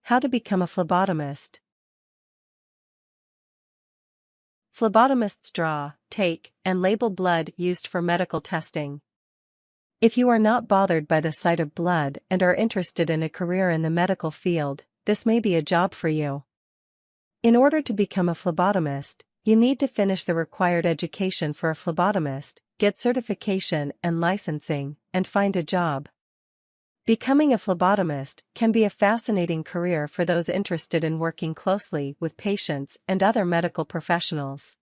How to become a phlebotomist. Phlebotomists draw, take, and label blood used for medical testing. If you are not bothered by the sight of blood and are interested in a career in the medical field, this may be a job for you. In order to become a phlebotomist, you need to finish the required education for a phlebotomist, get certification and licensing, and find a job. Becoming a phlebotomist can be a fascinating career for those interested in working closely with patients and other medical professionals.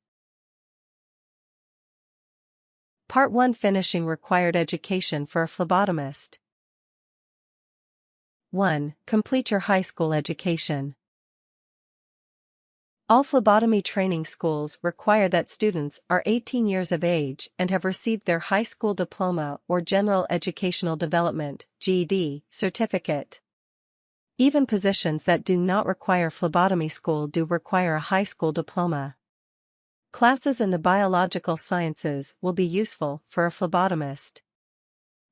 Part 1: Finishing required education for a phlebotomist. 1. Complete your high school education. All phlebotomy training schools require that students are 18 years of age and have received their high school diploma or General Educational Development (GED) certificate. Even positions that do not require phlebotomy school do require a high school diploma. Classes in the biological sciences will be useful for a phlebotomist.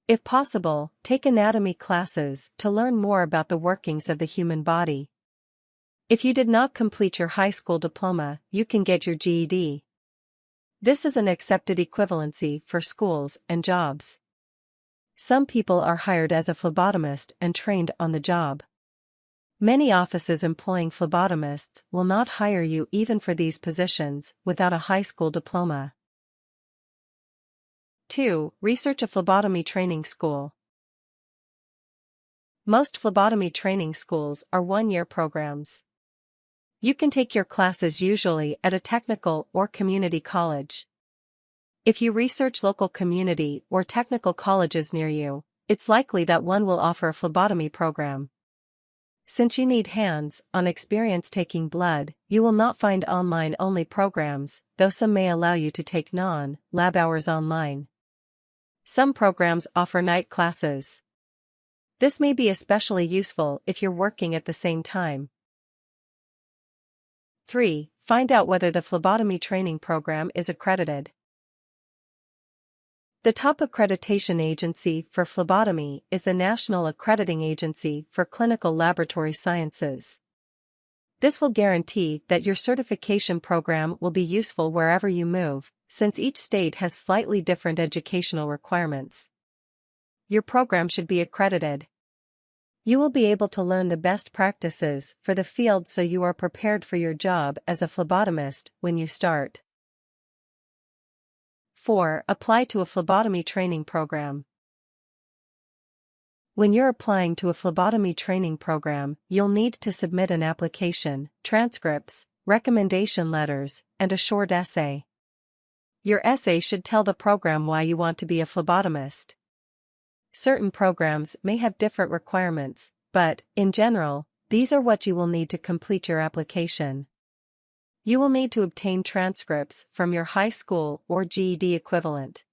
If possible, take anatomy classes to learn more about the workings of the human body. If you did not complete your high school diploma, you can get your GED. This is an accepted equivalency for schools and jobs. Some people are hired as a phlebotomist and trained on the job. Many offices employing phlebotomists will not hire you even for these positions without a high school diploma. 2. Research a phlebotomy training school. Most phlebotomy training schools are one-year programs. You can take your classes usually at a technical or community college. If you research local community or technical colleges near you, it's likely that one will offer a phlebotomy program. Since you need hands-on experience taking blood, you will not find online-only programs, though some may allow you to take non-lab hours online. Some programs offer night classes. This may be especially useful if you're working at the same time. 3. Find out whether the phlebotomy training program is accredited. The top accreditation agency for phlebotomy is the National Accrediting Agency for Clinical Laboratory Sciences. This will guarantee that your certification program will be useful wherever you move, since each state has slightly different educational requirements. Your program should be accredited. You will be able to learn the best practices for the field so you are prepared for your job as a phlebotomist when you start. 4. Apply to a phlebotomy training program. When you're applying to a phlebotomy training program, you'll need to submit an application, transcripts, recommendation letters, and a short essay. Your essay should tell the program why you want to be a phlebotomist. Certain programs may have different requirements, but, in general, these are what you will need to complete your application. You will need to obtain transcripts from your high school or GED equivalent.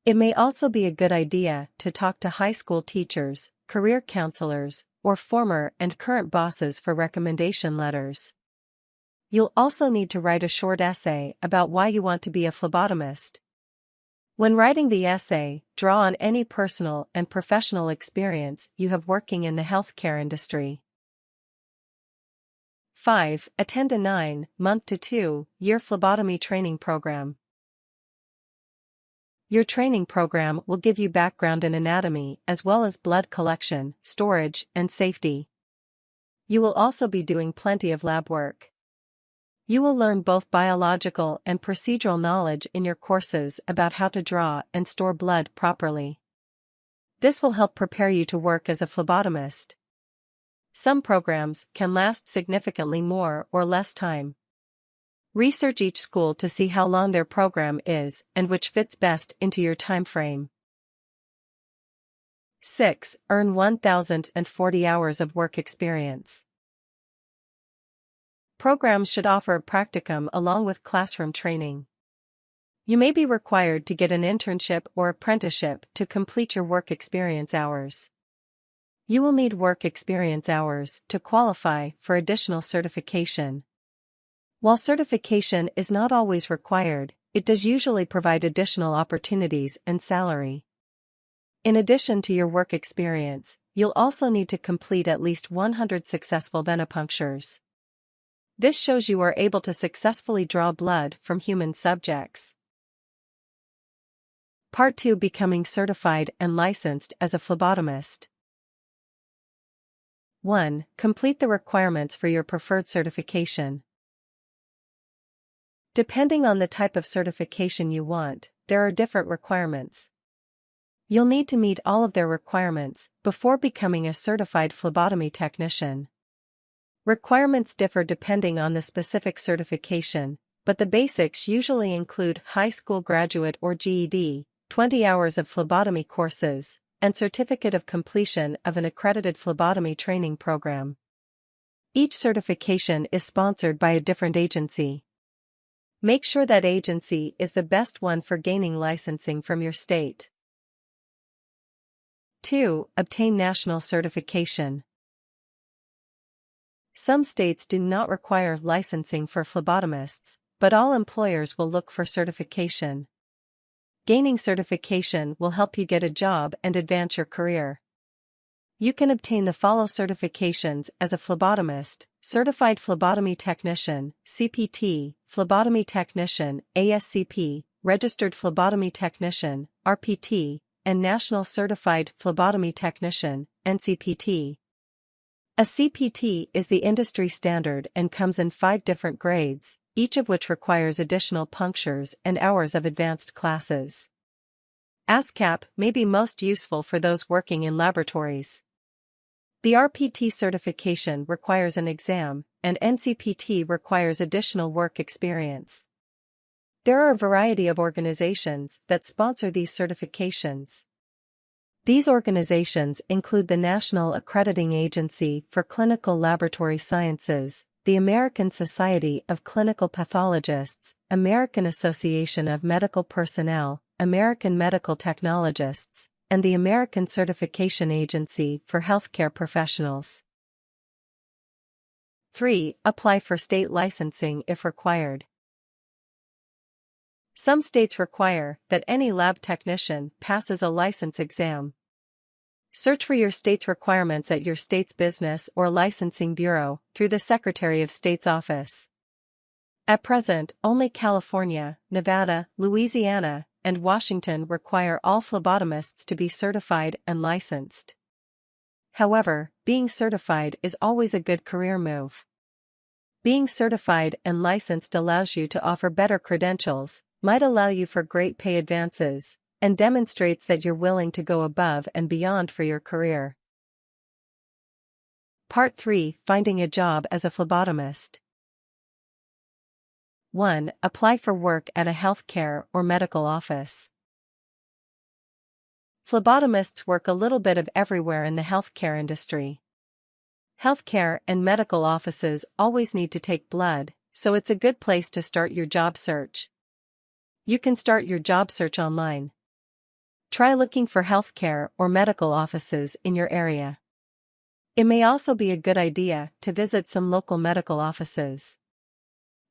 It may also be a good idea to talk to high school teachers, career counselors, or former and current bosses for recommendation letters. You'll also need to write a short essay about why you want to be a phlebotomist. When writing the essay, draw on any personal and professional experience you have working in the healthcare industry. 5. Attend a 9-month to 2-year phlebotomy training program. Your training program will give you background in anatomy as well as blood collection, storage, and safety. You will also be doing plenty of lab work. You will learn both biological and procedural knowledge in your courses about how to draw and store blood properly. This will help prepare you to work as a phlebotomist. Some programs can last significantly more or less time. Research each school to see how long their program is and which fits best into your time frame. 6. Earn 1,040 hours of work experience. Programs should offer a practicum along with classroom training. You may be required to get an internship or apprenticeship to complete your work experience hours. You will need work experience hours to qualify for additional certification. While certification is not always required, it does usually provide additional opportunities and salary. In addition to your work experience, you'll also need to complete at least 100 successful venipunctures. This shows you are able to successfully draw blood from human subjects. Part 2: Becoming certified and licensed as a phlebotomist. 1. Complete the requirements for your preferred certification. Depending on the type of certification you want, there are different requirements. You'll need to meet all of their requirements before becoming a certified phlebotomy technician. Requirements differ depending on the specific certification, but the basics usually include high school graduate or GED, 20 hours of phlebotomy courses, and certificate of completion of an accredited phlebotomy training program. Each certification is sponsored by a different agency. Make sure that agency is the best one for gaining licensing from your state. 2. Obtain national certification. Some states do not require licensing for phlebotomists, but all employers will look for certification. Gaining certification will help you get a job and advance your career. You can obtain the following certifications as a phlebotomist: Certified Phlebotomy Technician, CPT, Phlebotomy Technician, ASCP, Registered Phlebotomy Technician, RPT, and National Certified Phlebotomy Technician, NCPT. A CPT is the industry standard and comes in 5 different grades, each of which requires additional punctures and hours of advanced classes. ASCAP may be most useful for those working in laboratories. The RPT certification requires an exam, and NCPT requires additional work experience. There are a variety of organizations that sponsor these certifications. These organizations include the National Accrediting Agency for Clinical Laboratory Sciences, the American Society of Clinical Pathologists, American Association of Medical Personnel, American Medical Technologists, and the American Certification Agency for Healthcare Professionals. 3. Apply for state licensing if required. Some states require that any lab technician passes a license exam. Search for your state's requirements at your state's business or licensing bureau through the Secretary of State's office. At present, only California, Nevada, Louisiana, and Washington require all phlebotomists to be certified and licensed. However, being certified is always a good career move. Being certified and licensed allows you to offer better credentials, might allow you for great pay advances, and demonstrates that you're willing to go above and beyond for your career. Part 3: Finding a job as a phlebotomist. 1. Apply for work at a healthcare or medical office. Phlebotomists work a little bit of everywhere in the healthcare industry. Healthcare and medical offices always need to take blood, so it's a good place to start your job search. You can start your job search online. Try looking for healthcare or medical offices in your area. It may also be a good idea to visit some local medical offices.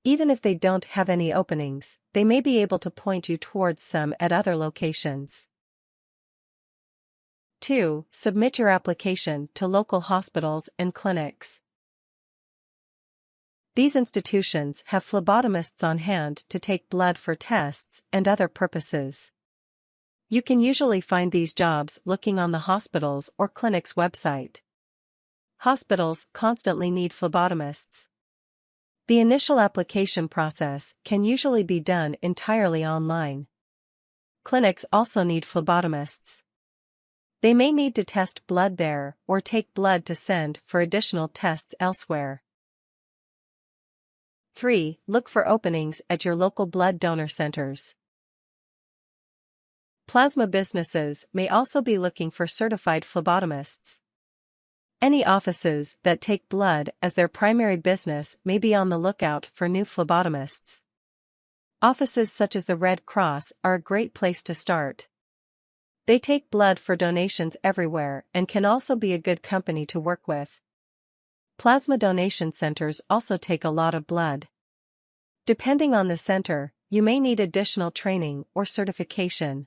Even if they don't have any openings, they may be able to point you towards some at other locations. 2. Submit your application to local hospitals and clinics. These institutions have phlebotomists on hand to take blood for tests and other purposes. You can usually find these jobs looking on the hospital's or clinic's website. Hospitals constantly need phlebotomists. The initial application process can usually be done entirely online. Clinics also need phlebotomists. They may need to test blood there or take blood to send for additional tests elsewhere. 3. Look for openings at your local blood donor centers. Plasma businesses may also be looking for certified phlebotomists. Any offices that take blood as their primary business may be on the lookout for new phlebotomists. Offices such as the Red Cross are a great place to start. They take blood for donations everywhere and can also be a good company to work with. Plasma donation centers also take a lot of blood. Depending on the center, you may need additional training or certification.